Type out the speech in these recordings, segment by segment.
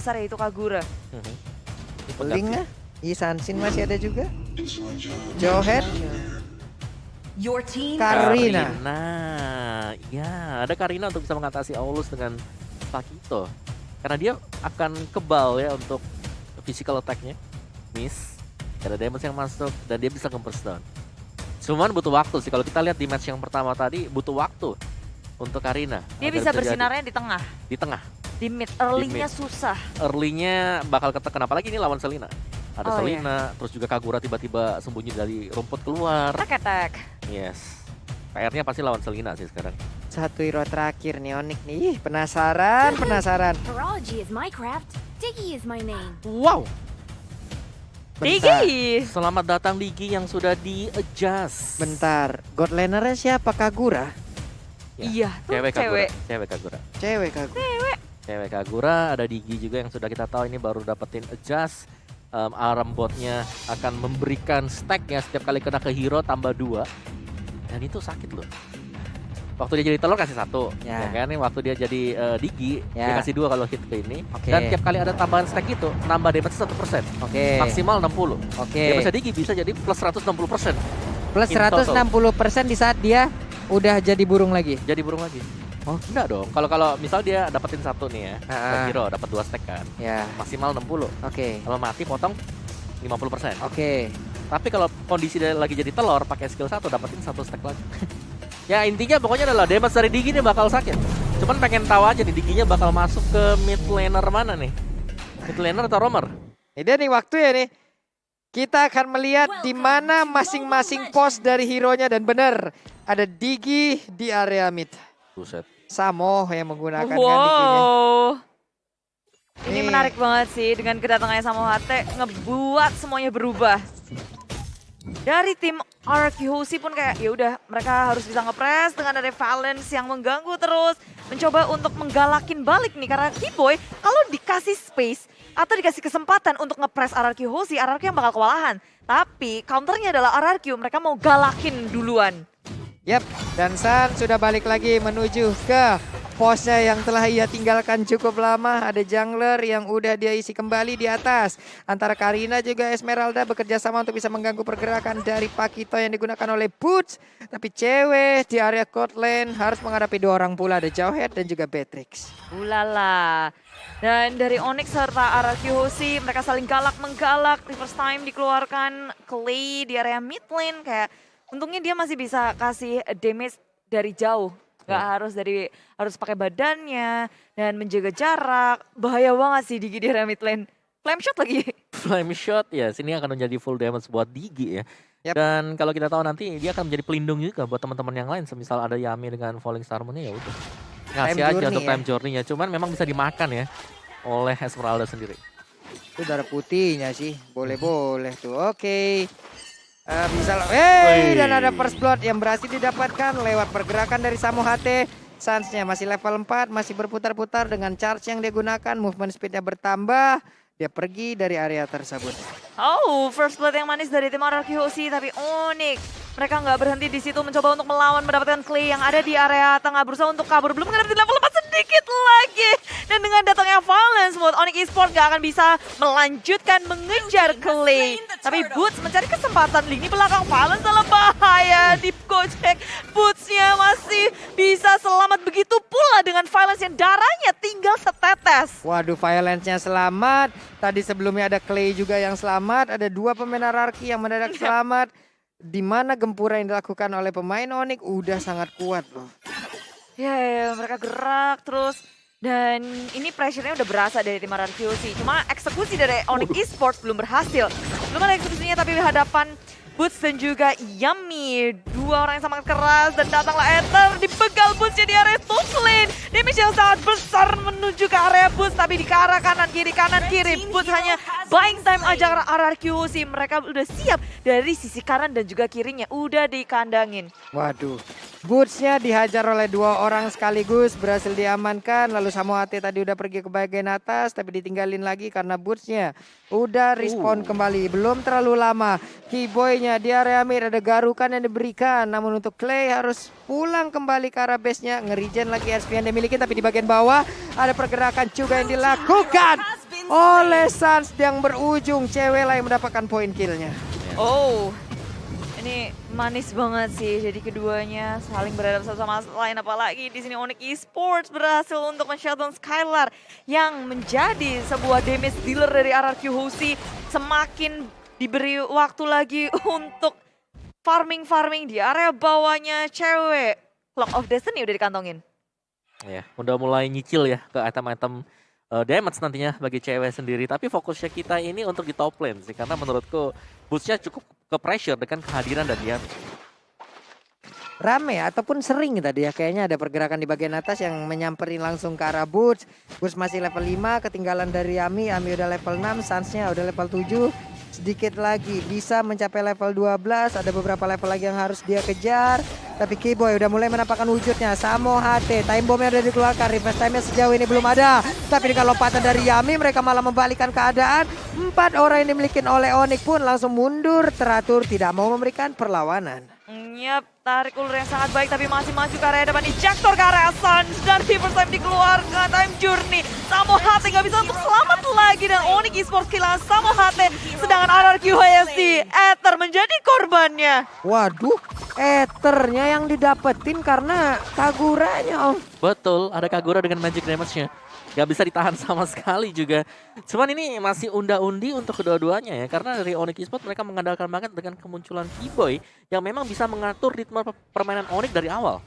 besar yaitu Kagura. Link Sansin masih ada juga. Jawhead. Karina. Ya, ada Karina untuk bisa mengatasi Aulus dengan Pakito. Karena dia akan kebal ya untuk physical attack-nya. Miss. Ada damage yang masuk dan dia bisa nge-burst down. Cuman butuh waktu sih. Kalau kita lihat di match yang pertama tadi, butuh waktu untuk Karina. Dia bisa bersinarnya di tengah. Di tengah. Di mid, early-nya susah. Early-nya bakal ketekan, apalagi ini lawan Selena. Ada Selena, iya. terus juga Kagura tiba-tiba sembunyi dari rumput keluar. Attack. Yes. PR-nya pasti lawan Selena sih sekarang. Satu hero terakhir nih Onyx nih. Ih, penasaran. Virology is my craft. Diggy is my name. Wow. Bentar. Diggy. Selamat datang Diggy yang sudah di-adjust. Bentar. God laner-nya siapa? Kagura? Iya, tuh Cewek cewek. Kagura. Cewek Kagura. Cewek Kagura. Cewek Kagura, ada Diggy juga yang sudah kita tahu ini baru dapetin adjust. Aram botnya akan memberikan stack ya setiap kali kena ke hero tambah 2. Dan itu sakit loh. Waktu dia jadi telur kasih 1, ya kan? Waktu dia jadi Diggy, dia kasih 2 kalau hit ke ini. Dan tiap kali ada tambahan stack itu, nambah damage 1%. Maksimal 60. Damage Diggy bisa jadi plus 160%. Plus 160% di saat dia udah jadi burung lagi. Jadi burung lagi. Oh, enggak dong. Kalau misal dia dapetin 1 nih ya, hero dapat 2 stack kan. Ya. Maksimal 60. Kalau mati potong 50%. Tapi kalau kondisi dia lagi jadi telur pakai skill 1 dapetin 1 stack lagi. Ya intinya pokoknya adalah damage dari Diggy ini bakal sakit. Cuman pengen tahu aja nih Diggy-nya bakal masuk ke mid laner mana nih? Mid laner atau roamer? Ini nih waktu ya nih. Kita akan melihat di mana masing-masing pos dari hero-nya dan benar ada Diggy di area mid. Buset. Samo yang menggunakan Wow. Ini menarik banget sih dengan kedatangannya Samo HT ngebuat semuanya berubah. Dari tim RRQ Hoshi pun kayak ya udah mereka harus bisa ngepress dengan ada Valence yang mengganggu terus, mencoba untuk menggalakin balik nih karena Keyboy kalau dikasih space atau dikasih kesempatan untuk ngepress RRQ Hoshi, RRQ yang bakal kewalahan. Tapi counternya adalah RRQ, mereka mau galakin duluan. Yap, dan San sudah balik lagi menuju ke posnya yang telah ia tinggalkan cukup lama. Ada jungler yang udah dia isi kembali di atas. Antara Karina juga Esmeralda bekerja sama untuk bisa mengganggu pergerakan dari Pakito yang digunakan oleh Boots. Tapi cewek di area court lane harus menghadapi 2 orang pula. Ada Jawhead dan juga Beatrix. Ulala. Dan dari Onyx serta RRQ Hoshi mereka saling galak menggalak. Reverse time dikeluarkan. Clay di area mid lane kayak untungnya dia masih bisa kasih damage dari jauh. Gak harus pakai badannya dan menjaga jarak. Bahaya banget sih Diggy di area mid lane. Flame shot lagi. Flame shot ya, sini akan menjadi full damage buat Diggy ya. Dan kalau kita tahu nanti dia akan menjadi pelindung juga buat teman-teman yang lain. Semisal ada Yami dengan Falling Star Moon-nya ya udah. Ngasih aja untuk time journey-nya. Cuman memang bisa dimakan ya oleh Esmeralda sendiri. Itu darah putihnya sih. Boleh-boleh tuh. Oke. Bisa dan ada first blood yang berhasil didapatkan lewat pergerakan dari Samo HT. Sansnya masih level 4, masih berputar-putar dengan charge yang dia gunakan, movement speednya bertambah. Dia pergi dari area tersebut. Oh, first blood yang manis dari tim RRQ Hoshi, tapi Onyx mereka nggak berhenti di situ mencoba untuk melawan mendapatkan Clay yang ada di area tengah berusaha untuk kabur, belum mendapatkan level 4 sedikit lagi. Dan dengan datangnya Valence, buat Onyx Esports nggak akan bisa melanjutkan mengejar Clay. Tapi Boots mencari kesempatan lini belakang Valence dalam bahaya. Deep Gojek, Boots-nya masih bisa selamat, begitu pula dengan Valence yang darahnya tinggal setetes. Waduh, Violence-nya selamat. Tadi sebelumnya ada Clay juga yang selamat. Ada 2 pemain RRQ yang mendadak selamat. Di mana gempuran yang dilakukan oleh pemain Onyx udah sangat kuat loh. Ya, mereka gerak terus. Dan ini pressure-nya udah berasa dari tim RRQ sih. Cuma eksekusi dari Onyx Esports belum berhasil. Belum ada eksekusinya tapi di hadapan Boots dan juga Yami. 2 orang yang sangat keras dan datanglah Ether. Dipegal Boots-nya di area top lane. Damage yang sangat besar menuju ke area Boots. Tapi di ke arah kanan kiri. Boots hanya buying time aja karena RRQ sih. Mereka udah siap dari sisi kanan dan juga kirinya. Udah dikandangin. Waduh. Boots-nya dihajar oleh 2 orang sekaligus, berhasil diamankan. Lalu Samo HT tadi udah pergi ke bagian atas, tapi ditinggalin lagi karena Boots-nya udah respawn kembali. Belum terlalu lama. Keyboy-nya di area mid ada garukan yang diberikan. Namun untuk Clay harus pulang kembali ke arah base-nya. Ngerigen lagi SP yang dimiliki, tapi di bagian bawah ada pergerakan juga yang dilakukan. oleh Suns yang berujung cewek lah yang mendapatkan poin killnya. Oh, ini manis banget sih. Jadi keduanya saling berhadapan satu sama lain. Apalagi di sini Onyx Esports berhasil untuk men-shutdown Skylar yang menjadi sebuah damage dealer dari RRQ Hoshi. Semakin diberi waktu lagi untuk farming di area bawahnya cewek. Clock of Destiny udah dikantongin. Ya, udah mulai nyicil ya ke item-item damage nantinya bagi cewek sendiri. Tapi fokusnya kita ini untuk di top lane sih. Karena menurutku boostnya cukup ke pressure dengan kehadiran dari Yami. Rame ataupun sering tadi ya, kayaknya ada pergerakan di bagian atas yang menyamperin langsung ke arah Boots. Boots masih level 5, ketinggalan dari Yami udah level 6, Suns-nya udah level 7. Sedikit lagi bisa mencapai level 12, ada beberapa level lagi yang harus dia kejar. Tapi Keyboy udah mulai menampakkan wujudnya. Samo HT, time bomb-nya udah dikeluarkan, reverse time-nya sejauh ini belum ada. Tapi dengan lompatan dari Yami mereka malah membalikkan keadaan. 4 orang yang dimiliki oleh Onyx pun langsung mundur teratur, tidak mau memberikan perlawanan. Yap, tarik ulur yang sangat baik tapi masih maju ke area depan. Ejector ke area Suns dan reverse time dikeluarkan. Time journey. Samo HT gak bisa untuk selamat lagi dan Onyx Esports kehilangan Samo HT. Sedangkan RRQ HSD, Ether menjadi korbannya. Waduh, Ethernya yang didapetin karena Kaguranya om. Betul, ada Kagura dengan magic damage-nya. Gak bisa ditahan sama sekali juga. Cuman ini masih unda-undi untuk kedua-duanya ya. Karena dari Onyx Esports mereka mengandalkan banget dengan kemunculan Keyboy yang memang bisa mengatur ritme permainan Onyx dari awal.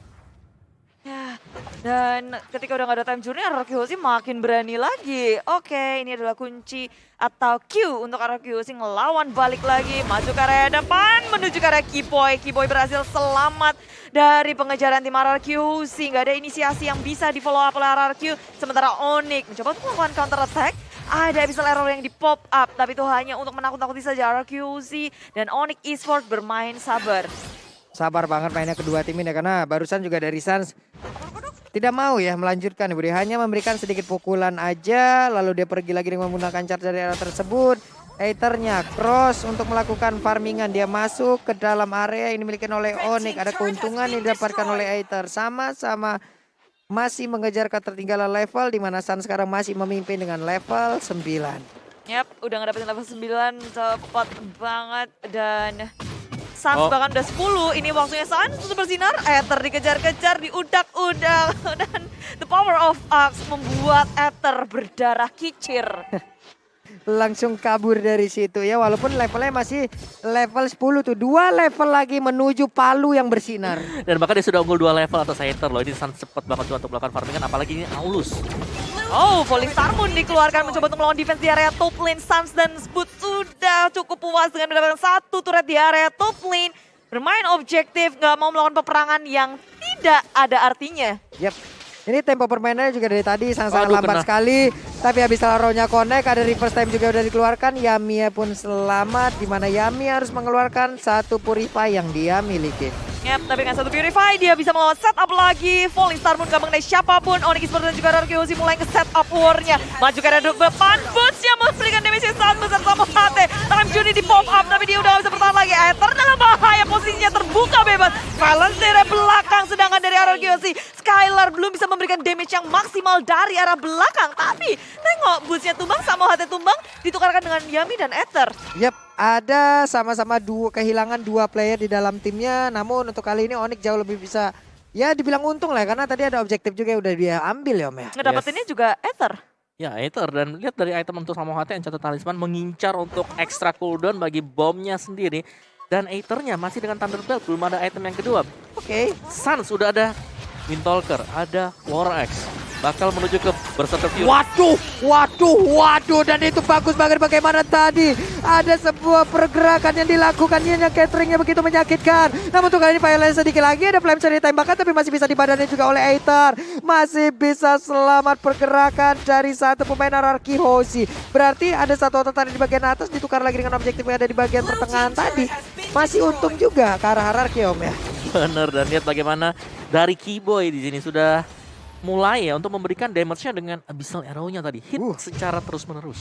Ya, dan ketika udah gak ada time journey, RRQ Hoshi makin berani lagi. Oke, ini adalah kunci atau Q untuk RRQ Hoshi ngelawan balik lagi. Maju ke area depan, menuju ke area Keyboy. Keyboy berhasil selamat dari pengejaran tim RRQ Hoshi. Gak ada inisiasi yang bisa di follow up oleh RRQ. Sementara Onyx mencoba untuk melakukan counter attack. Ada abyssal error yang di pop up, tapi itu hanya untuk menakut-nakuti saja RRQ Hoshi. Dan Onyx Esports bermain sabar. Sabar banget mainnya kedua tim ini karena barusan juga dari Suns tidak mau ya melanjutkan. Dia hanya memberikan sedikit pukulan aja lalu dia pergi lagi dengan menggunakan charge dari area tersebut. Ethernya cross untuk melakukan farmingan, dia masuk ke dalam area yang dimiliki oleh Onyx. Ada keuntungan yang didapatkan oleh Ether, sama-sama masih mengejar ketertinggalan level di mana Suns sekarang masih memimpin dengan level 9. Yap, udah ngedapetin level 9 cepat banget dan Suns bahkan udah 10, ini waktunya Suns untuk bersinar. Ether dikejar-kejar, diudak-udak. Dan the power of Axe membuat Ether berdarah kicir. Langsung kabur dari situ ya, walaupun levelnya masih level 10 tuh. 2 level lagi menuju Palu yang bersinar. Dan bahkan dia sudah unggul 2 level atas Ether loh. Ini Suns cepat banget untuk melakukan farmingan, apalagi ini Aulus. Oh, Volley Starmoon dikeluarkan mencoba untuk melawan defense di area top lane. Suns dan Sboot sudah cukup puas dengan mendapatkan 1 turret di area top lane. Bermain objektif, nggak mau melawan peperangan yang tidak ada artinya. Yap. Ini tempo permainannya juga dari tadi sangat-sangat lambat sekali. Tapi habis Laronya connect, ada reverse time juga udah dikeluarkan. Yami pun selamat, di mana Yami harus mengeluarkan 1 purify yang dia miliki. Yap, tapi dengan 1 purify dia bisa melawan setup lagi. Volley Starmoon gak mengenai siapapun. Onyx Esports dan juga RRQ Hoshi mulai ke setup war-nya. Maju ke area depan, Boots-nya memberikan damage yang sangat besar sama HT. Time Journey di pop up, tapi dia udah gak bisa bertahan lagi. Ether dalam bahaya, posisinya terbuka bebas. Balance dari belakang, sedangkan dari RRQ Hoshi, Skylar belum bisa memberikan damage yang maksimal dari arah belakang. Tapi tengok, Boots-nya tumbang, sama HT tumbang, ditukarkan dengan Yami dan Ether. Yap, ada sama-sama kehilangan 2 player di dalam timnya. Namun untuk kali ini Onyx jauh lebih bisa, ya dibilang untung lah. Karena tadi ada objektif juga yang udah dia ambil ya Om ya. Ngedapetinnya juga Ether. Ya Ether, dan lihat dari item untuk Samo HT yang catat talisman mengincar untuk extra cooldown bagi bomnya sendiri. Dan Ethernya masih dengan Thunder Belt, belum ada item yang kedua. Oke. Suns sudah ada Windtalker, ada War Axe. Bakal menuju ke Berserker Fury. Waduh, dan itu bagus banget bagaimana tadi ada sebuah pergerakan yang dilakukan yang cateringnya begitu menyakitkan. Namun untuk kali ini Violence sedikit lagi ada flame cari tembakan tapi masih bisa dibadannya juga oleh Ether. Masih bisa selamat pergerakan dari satu pemain RRQ Hoshi. Berarti ada satu otot di bagian atas ditukar lagi dengan objektif yang ada di bagian pertengahan tadi. Masih untung juga ke arah RRQ Om ya. Bener, dan lihat bagaimana dari Keyboy di sini sudah mulai ya untuk memberikan damage-nya dengan abyssal arrow-nya tadi. Hit secara terus-menerus.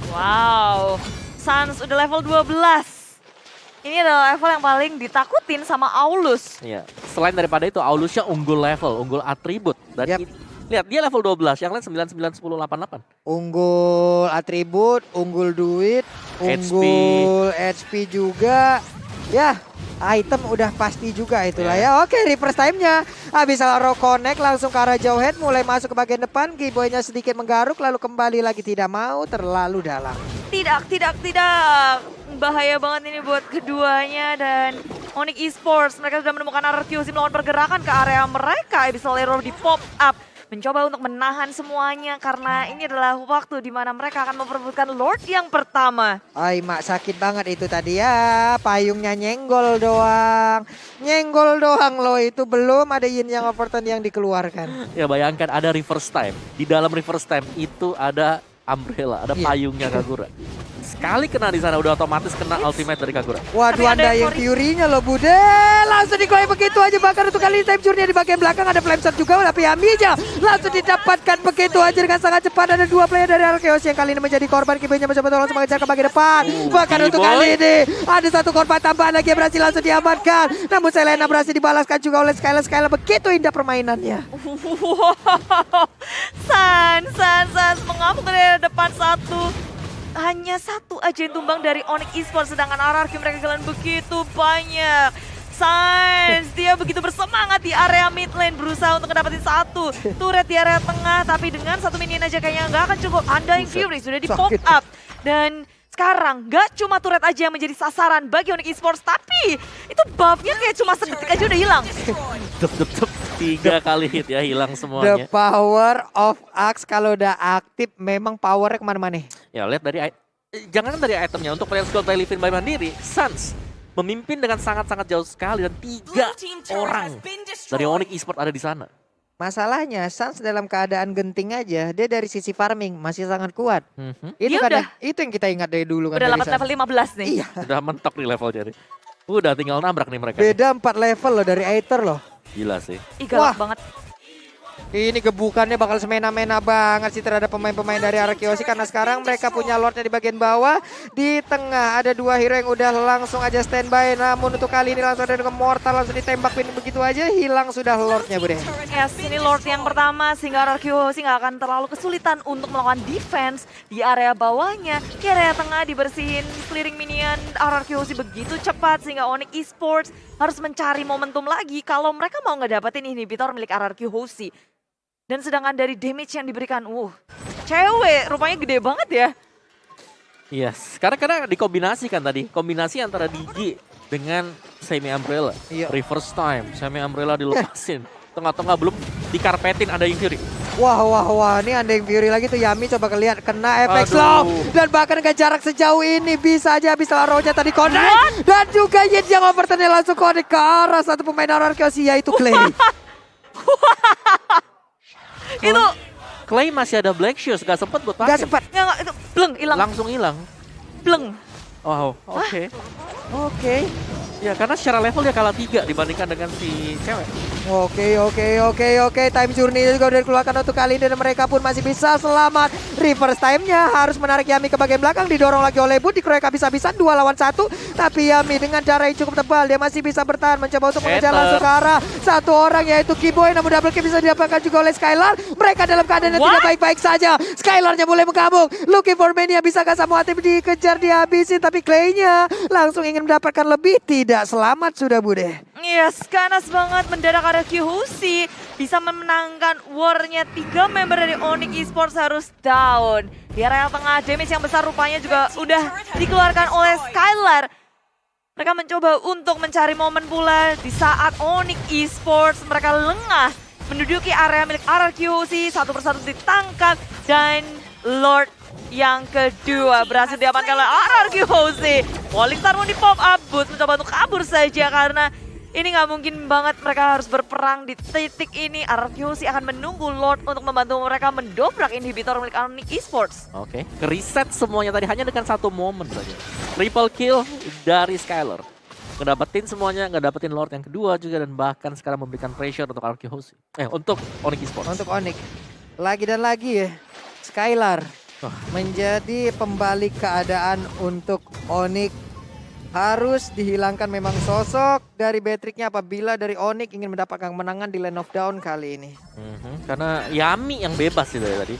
Wow, Suns udah level 12. Ini adalah level yang paling ditakutin sama Aulus. Iya, selain daripada itu Aulusnya unggul level, unggul atribut. Dan Lihat, dia level 12, yang lain 9, 9, 10, 8, 8. Unggul atribut, unggul duit, unggul HP juga. Ya, item udah pasti juga itulah ya. Oke, reverse time-nya. Habis Alaro connect langsung ke arah jauh head, mulai masuk ke bagian depan. Giboy-nya sedikit menggaruk lalu kembali lagi, tidak mau terlalu dalam. Tidak. Bahaya banget ini buat keduanya dan Onyx Esports. Mereka sudah menemukan RRQC melakukan pergerakan ke area mereka. Abyssal Arrow di pop up. Mencoba untuk menahan semuanya karena ini adalah waktu di mana mereka akan memperebutkan Lord yang pertama. Ay, mak sakit banget itu tadi ya. Payungnya nyenggol doang. Nyenggol doang loh itu. Belum ada Yin Yang Overton yang dikeluarkan. Ya bayangkan ada reverse time. Di dalam reverse time itu ada Umbrella, ada payungnya Kagura. Sekali kena di sana udah otomatis kena ultimate dari Kagura. Waduh, ada Undying Fury-nya loh Bude. Langsung dikeluarin begitu aja, bahkan untuk kali ini time journey di bagian belakang ada flame shot juga. Tapi Yaminya langsung didapatkan begitu aja dengan sangat cepat. Ada dua player dari Arkeos yang kali ini menjadi korban. Kiboy-nya mencoba langsung mengejar ke bagian depan. Bahkan untuk kali ini ada satu korban tambahan lagi yang berhasil langsung diamankan. Namun Selena berhasil dibalaskan juga oleh Skylar. Skylar begitu indah permainannya. Wow, Sans mengamuk dari depan satu. Hanya satu aja yang tumbang dari Onyx Esports, sedangkan RRQ mereka jalan begitu banyak. Sans, dia begitu bersemangat di area mid lane, berusaha untuk mendapatkan satu turret di area tengah, tapi dengan satu minion aja kayaknya nggak akan cukup. Undying Fury sudah di pop up dan sekarang nggak cuma turret aja yang menjadi sasaran bagi Onyx Esports, tapi itu buffnya kayak cuma sedetik aja udah hilang. Tep. 3 kali hit ya, hilang The semuanya. power of Axe kalau udah aktif memang powernya kemana-mana. Ya lihat dari jangan dari itemnya, untuk player squad play Livin by Mandiri, Sans memimpin dengan sangat-sangat jauh sekali dan 3 orang dari Onyx Esports ada di sana. Masalahnya Sans dalam keadaan genting aja, dia dari sisi farming masih sangat kuat. Itu Dia kadang itu yang kita ingat dari dulu kan. Udah dari level 15 nih. Iya. Udah mentok di level jadi. Udah tinggal nabrak nih mereka. Beda 4 level loh dari Aether loh. Gila sih. Ih, galak Wah. banget. Ini gebukannya bakal semena-mena banget sih terhadap pemain-pemain dari Arkeos karena sekarang mereka punya Lordnya di bagian bawah. Di tengah ada 2 hero yang udah langsung aja standby. Namun untuk kali ini langsung ada dengan Mortal langsung ditembak begitu aja, hilang sudah Lordnya Bude. Yes, ini Lord yang pertama sehingga RRQ nggak akan terlalu kesulitan untuk melakukan defense di area bawahnya. Di area tengah dibersihin clearing minion RRQ begitu cepat sehingga Onyx Esports harus mencari momentum lagi kalau mereka mau nggak dapetin inhibitor milik RRQ Hoshi. Dan sedangkan dari damage yang diberikan, cewek rupanya gede banget ya. Yes, karena dikombinasikan tadi, kombinasi antara Digi dengan Semi Umbrella. Iya. Reverse time, Semi Umbrella dilepasin. Tengah-tengah belum dikarpetin ada yang Fury. Wah, ini Undying Fury lagi tuh. Yami coba lihat kena efek Aduh. slow. Dan bahkan ke jarak sejauh ini bisa aja habis Laronya tadi connect. Dan juga Yin Yang Overton langsung connect ke arah satu pemain Arkeos yaitu Clay. Itu Clay masih ada Black Shoes, gak sempet buat pakai. Gak sempat. nggak, itu bleng hilang, Langsung hilang. bleng. Wow, oke. Oke. Ya karena secara level dia kalah 3 dibandingkan dengan si cewek. Oke. Time journey juga udah dikeluarkan untuk kali ini dan mereka pun masih bisa selamat. Reverse time-nya harus menarik Yami ke bagian belakang, didorong lagi oleh Bud, dikeroyok habis-habisan 2 lawan 1. Tapi Yami dengan darah yang cukup tebal, dia masih bisa bertahan, mencoba untuk mengejar langsung ke arah satu orang yaitu Kiboy. Namun double kill bisa didapatkan juga oleh Skylar. Mereka dalam keadaan yang tidak baik-baik saja. Skylarnya mulai mengamuk, looking for mania, bisakah semua tim dikejar dihabisin. Tapi Clay-nya langsung ingin mendapatkan lebih, tidak selamat sudah Bude. Yes, ganas banget mendadak ada Hoshi bisa memenangkan war-nya. 3 member dari Onyx Esports harus down. Di area tengah damage yang besar rupanya juga udah dikeluarkan oleh Skylar. Mereka mencoba untuk mencari momen pula di saat Onyx Esports mereka lengah menduduki area milik RRQ, satu persatu ditangkap dan Lord yang kedua berhasil diamankan oleh RRQ. Walling Star di pop up, Boots mencoba untuk kabur saja karena ini nggak mungkin banget mereka harus berperang di titik ini. RRQ akan menunggu Lord untuk membantu mereka mendobrak inhibitor milik Onyx Esports. Oke, kereset semuanya tadi hanya dengan satu momen saja. Triple kill dari Skylar. Ngedapetin semuanya, ngedapetin Lord yang kedua juga dan bahkan sekarang memberikan pressure untuk RRQ Hoshi. Untuk Onyx Esports. Untuk Onyx. Lagi dan lagi ya, Skylar menjadi pembalik keadaan untuk Onyx harus dihilangkan memang sosok dari Beatrix-nya apabila dari Onyx ingin mendapatkan kemenangan di Lane of Dawn kali ini. Karena Yami yang bebas sih dari tadi.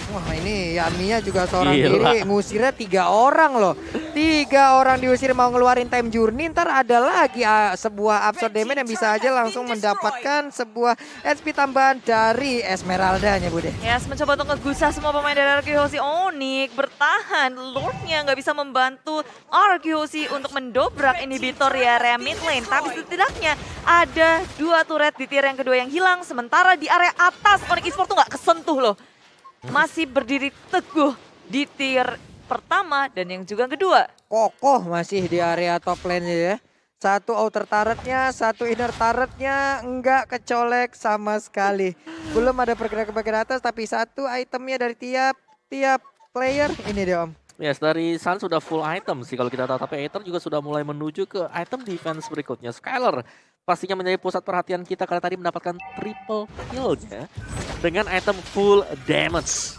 Wah ini Yaminya juga seorang Gila. diri, ngusirnya 3 orang loh. 3 orang diusir mau ngeluarin time journey, ntar ada lagi sebuah absorb damage yang bisa aja langsung mendapatkan sebuah HP tambahan dari Esmeralda-nya Bude. Yes, mencoba untuk ngegusah semua pemain dari RQHC. Onyx bertahan, Lordnya nggak bisa membantu RQHC untuk mendobrak inhibitor di area mid lane. Tapi setidaknya ada 2 turret di tier yang kedua yang hilang. Sementara di area atas Onyx Esports tuh nggak kesentuh loh. Masih berdiri teguh di tier pertama dan yang juga kedua. Kokoh masih di area top lane ya. 1 outer turretnya, 1 inner turretnya enggak kecolek sama sekali. Belum ada pergerakan bagian atas tapi 1 itemnya dari tiap player. Ini dia Om. Yes, dari Sun sudah full item sih kalau kita tahu. Tapi Aether juga sudah mulai menuju ke item defense berikutnya. Skylar pastinya menjadi pusat perhatian kita karena tadi mendapatkan triple kill-nya dengan item full damage.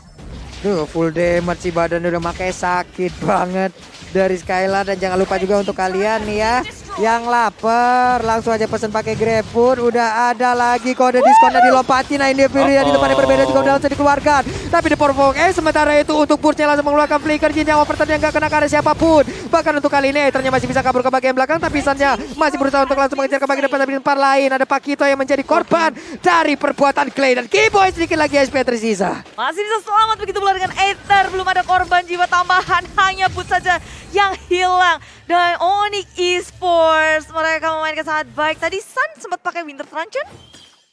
Duh, full damage sih badan udah makanya sakit banget dari Skylar. Dan jangan lupa juga untuk kalian nih ya yang lapar, langsung aja pesen pakai GrabFood. Udah ada lagi kode diskonnya dilompatin. Nah ini Furia di depan yang berbeda juga udah langsung dikeluarkan. Tapi di provoke sementara itu untuk Burst-nya langsung mengeluarkan flicker. Jin yang overturn yang gak kena karena siapapun. Bahkan untuk kali ini Aethernya masih bisa kabur ke bagian belakang. Tapi Sunnya masih berusaha untuk langsung mengejar ke bagian depan. Tapi di tempat lain ada Pakito yang menjadi korban dari perbuatan Clay. Dan Keyboy sedikit lagi HP tersisa. Masih bisa selamat begitu pula dengan Aether. Belum ada korban jiwa tambahan, hanya Boot saja yang hilang. Dan Onyx Esports mereka memainkan sangat baik. Tadi Sun sempat pakai Winter Truncheon,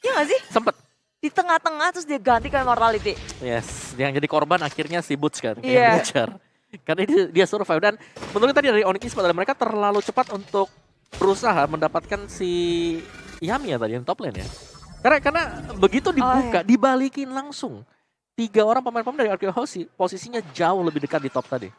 ya nggak sih? Sempet. Di tengah-tengah terus dia ganti ke Immortality. Yes, yang jadi korban akhirnya si Butch kan. Iya. Yang dikejar. Karena dia survive. Dan menurut tadi dari Onyx Esports mereka terlalu cepat untuk berusaha mendapatkan si Yami ya tadi yang top lane ya. Karena begitu dibuka, dibalikin langsung. 3 orang pemain-pemain dari RQHC posisinya jauh lebih dekat di top tadi.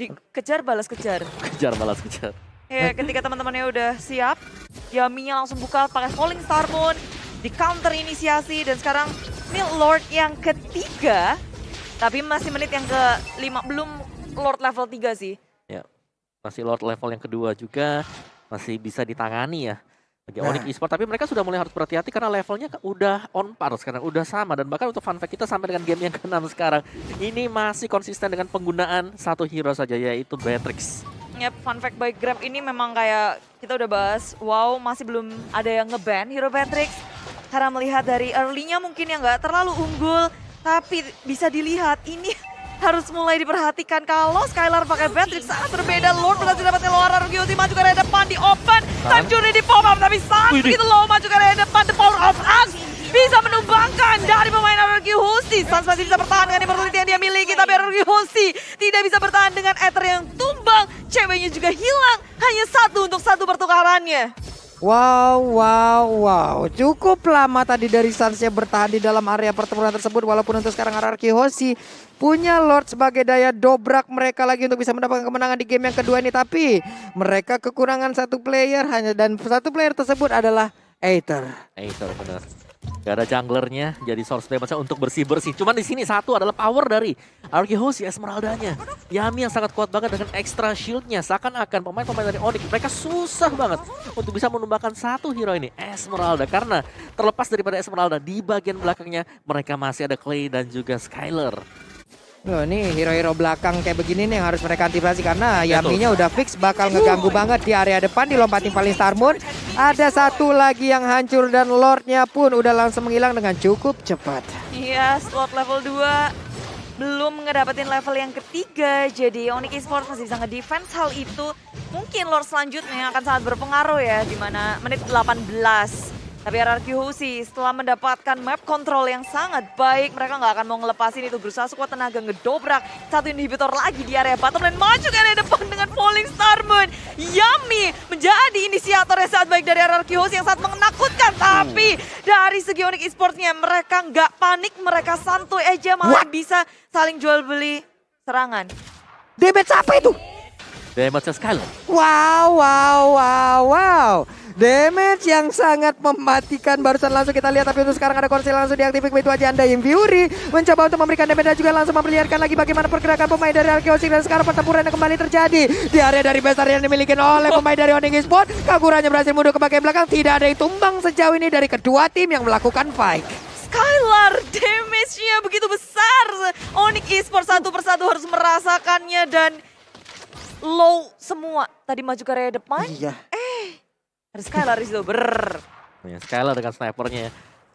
Dikejar balas kejar. Kejar balas kejar. Ya, ketika teman-temannya udah siap, Yaminya langsung buka pakai Falling Star Moon, di counter inisiasi dan sekarang ini Lord yang ketiga, tapi masih menit yang ke-5, belum Lord level 3 sih. Ya, masih Lord level yang kedua juga masih bisa ditangani ya. Bagi Onyx Esports, tapi mereka sudah mulai harus berhati-hati karena levelnya udah on par sekarang, udah sama. Dan bahkan untuk fun fact kita sampai dengan game yang ke-6 sekarang, ini masih konsisten dengan penggunaan 1 hero saja yaitu Beatrix. Ya, fun fact by Grab ini memang kayak kita udah bahas, wow masih belum ada yang nge-ban hero Beatrix. Karena melihat dari early-nya mungkin yang nggak terlalu unggul, tapi bisa dilihat ini harus mulai diperhatikan kalau Skylar pakai Beatrix sangat berbeda. Lord berhasil dapatkan luar RQHC maju ke area depan di open. Time journey di pop up tapi sangat begitu low maju ke area depan. The power of us bisa menumbangkan dari pemain RQHC. Sans masih bisa bertahan dengan immortality yang dia miliki, tapi RQHC tidak bisa bertahan dengan Aether yang tumbang. Ceweknya juga hilang, hanya 1 untuk 1 pertukarannya. Wow. Cukup lama tadi dari Suns bertahan di dalam area pertempuran tersebut. Walaupun untuk sekarang RQHC punya Lord sebagai daya dobrak mereka lagi untuk bisa mendapatkan kemenangan di game yang kedua ini. Tapi mereka kekurangan 1 player hanya, dan 1 player tersebut adalah Aether. Aether benar. Gak ada junglernya, jadi source damage untuk bersih-bersih. Cuman di sini satu adalah power dari RQHC Esmeraldanya. Yami yang sangat kuat banget dengan extra shieldnya. Seakan-akan pemain-pemain dari Onyx mereka susah banget untuk bisa menumbangkan 1 hero ini, Esmeralda. Karena terlepas daripada Esmeralda, di bagian belakangnya mereka masih ada Clay dan juga Skylar. Loh, nih hero-hero belakang kayak begini nih yang harus mereka antisipasi karena Yaminya udah fix bakal ngeganggu banget di area depan, dilompatin paling Star Moon. Ada 1 lagi yang hancur dan Lordnya pun udah langsung menghilang dengan cukup cepat. Iya, slot level 2 belum ngedapetin level yang ketiga, jadi Onyx Esports masih bisa nge-defense hal itu. Mungkin Lord selanjutnya akan sangat berpengaruh ya, di mana menit 18. Tapi RRQHC setelah mendapatkan map control yang sangat baik, mereka nggak akan mau ngelepasin itu, berusaha sekuat tenaga ngedobrak 1 inhibitor lagi di area bottom lane, maju ke area depan dengan Falling Star Moon. Yami menjadi inisiator yang sangat baik dari RRQHC yang sangat menakutkan, tapi dari segi Onyx Esports-nya mereka nggak panik, mereka santuy aja, malah bisa saling jual beli serangan. Damage apa itu? Damage Skylar. Wow. Damage yang sangat mematikan barusan langsung kita lihat, tapi untuk sekarang ada konsel langsung diaktifkan begitu aja. Undying Fury mencoba untuk memberikan damage dan juga langsung memperlihatkan lagi bagaimana pergerakan pemain dari Arkeosis, dan sekarang pertempuran yang kembali terjadi di area dari besar yang dimiliki oleh pemain dari Onyx Esports. Kagurannya berhasil mundur ke bagian belakang, tidak ada yang tumbang sejauh ini dari kedua tim yang melakukan fight. Skylar, damage-nya begitu besar. Onyx Esports satu persatu harus merasakannya dan low semua. Tadi maju ke area depan, Iya. ada Skylar di situ. Ya, Skylar dengan snipernya ya.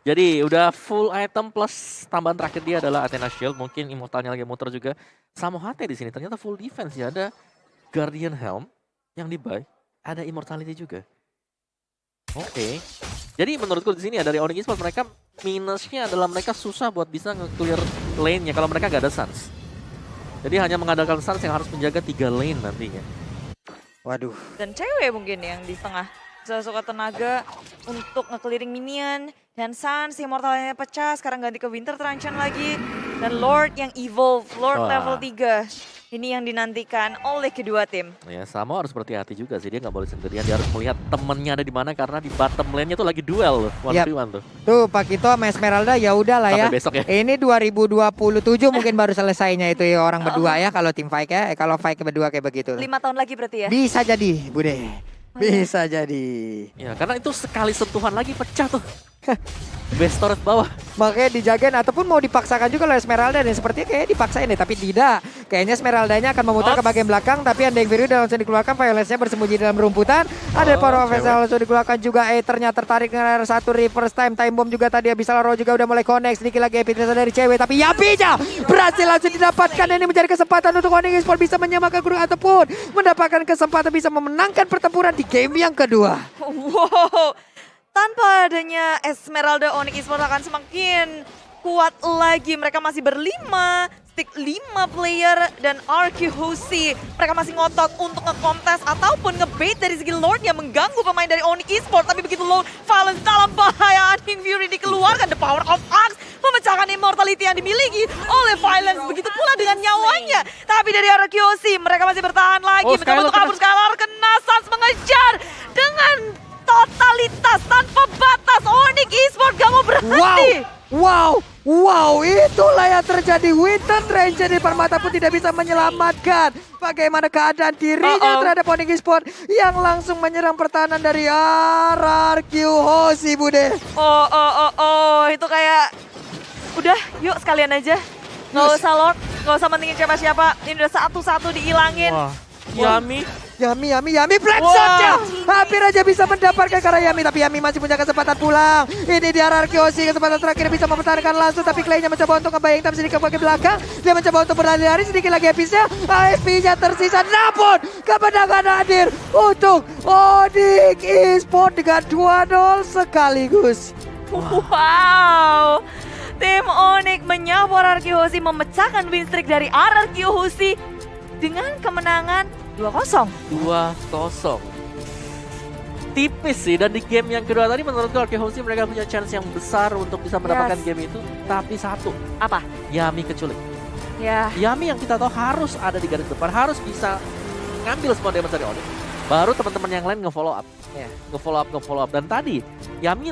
Jadi udah full item plus tambahan terakhir dia adalah Athena Shield. Mungkin Immortalnya lagi muter juga. Sama HT di sini ternyata full defense ya. Ada Guardian Helm yang di buy. Ada Immortality juga. Oke. Jadi menurutku di sini ya dari Onyx Esports mereka minusnya adalah mereka susah buat bisa nge-clear lane-nya kalau mereka gak ada Suns. Jadi hanya mengandalkan Suns yang harus menjaga 3 lane nantinya. Waduh. Dan cewek mungkin yang di tengah. Suka tenaga untuk nge-clearing minion. Dan Sans, Immortalnya pecah, sekarang ganti ke Winter Truncheon lagi. Dan Lord yang evolve, Lord Wah. level 3. Ini yang dinantikan oleh kedua tim. Ya sama harus berhati-hati juga sih, dia nggak boleh sendirian, dia harus melihat temennya ada di mana karena di bottom lane-nya tuh lagi duel loh, 1v1 tuh. Tuh Pak Kito sama Esmeralda ya udahlah ya. Sampai besok ya. Ini 2027 mungkin baru selesainya itu ya orang berdua ya kalau tim fight ya. Kalau fight berdua kayak begitu. 5 tahun lagi berarti ya? Bisa jadi, Bude. Bisa jadi. Ya karena itu sekali sentuhan lagi pecah tuh. Base turret bawah. Makanya dijagain ataupun mau dipaksakan juga oleh Esmeralda, dan sepertinya kayak dipaksain deh, tapi tidak. Kayaknya Esmeraldanya akan memutar ke bagian belakang, tapi Undying Fury udah langsung dikeluarkan, Violence-nya bersembunyi dalam rumputan. Ada Power of Vessel langsung dikeluarkan juga, Aether-nya tertarik dengan R1 reverse time bomb juga tadi, Abyssal Roar juga udah mulai connect, sedikit lagi epicness dari cewek, tapi Yapi-nya berhasil langsung didapatkan. Ini menjadi kesempatan untuk Onyx Esports bisa menyamakan grup ataupun mendapatkan kesempatan bisa memenangkan pertempuran di game yang kedua. Wow, tanpa adanya Esmeralda, Onyx Esports akan semakin kuat lagi. Mereka masih berlima, stick 5 player dan Arkeosis. Mereka masih ngotot untuk nge-contest ataupun nge-bait dari segi Lord yang mengganggu pemain dari Onyx Esports. Tapi begitu low, Violence dalam bahaya. Undying Fury dikeluarkan, the power of Axe memecahkan immortality yang dimiliki oleh Violence. Begitu pula dengan nyawanya. Tapi dari Arkeosis mereka masih bertahan lagi. Oh, Mencoba untuk kabur, Skylar kena, Sans mengejar dengan totalitas tanpa batas. Onyx Esports gak mau berhenti. Wow, itulah yang terjadi. Winter Truncheon di permata pun tidak bisa menyelamatkan. Bagaimana keadaan dirinya terhadap Onyx Esports yang langsung menyerang pertahanan dari Arkeosis, Bude. Itu kayak udah yuk sekalian aja. Nggak usah Lord, nggak usah mentingin siapa-siapa. Ini udah satu-satu diilangin. Wah, Yami. Yami Black Shot-nya hampir aja bisa mendapatkan karena Yami, tapi Yami masih punya kesempatan pulang. Ini di Arkeosis, kesempatan terakhir bisa mempertahankan langsung, tapi Clay-nya mencoba untuk ngebayang tapi sedikit ke belakang. Dia mencoba untuk berlari-lari, sedikit lagi habisnya. AFP-nya tersisa, namun kemenangan hadir untuk Onyx Esports dengan 2-0 sekaligus. Wow. Tim Onyx menyapu Arkeosis, memecahkan win streak dari Arkeosis dengan kemenangan 2-0. Tipis sih, dan di game yang kedua tadi menurutku Arkeosis mereka punya chance yang besar untuk bisa mendapatkan game itu. Tapi satu, Apa? Yami keculik. Ya. Yami yang kita tahu harus ada di garis depan, harus bisa ngambil semua damage dari Onyx. Baru teman-teman yang lain nge-follow up. Ya. Nge-follow up. Dan tadi Yami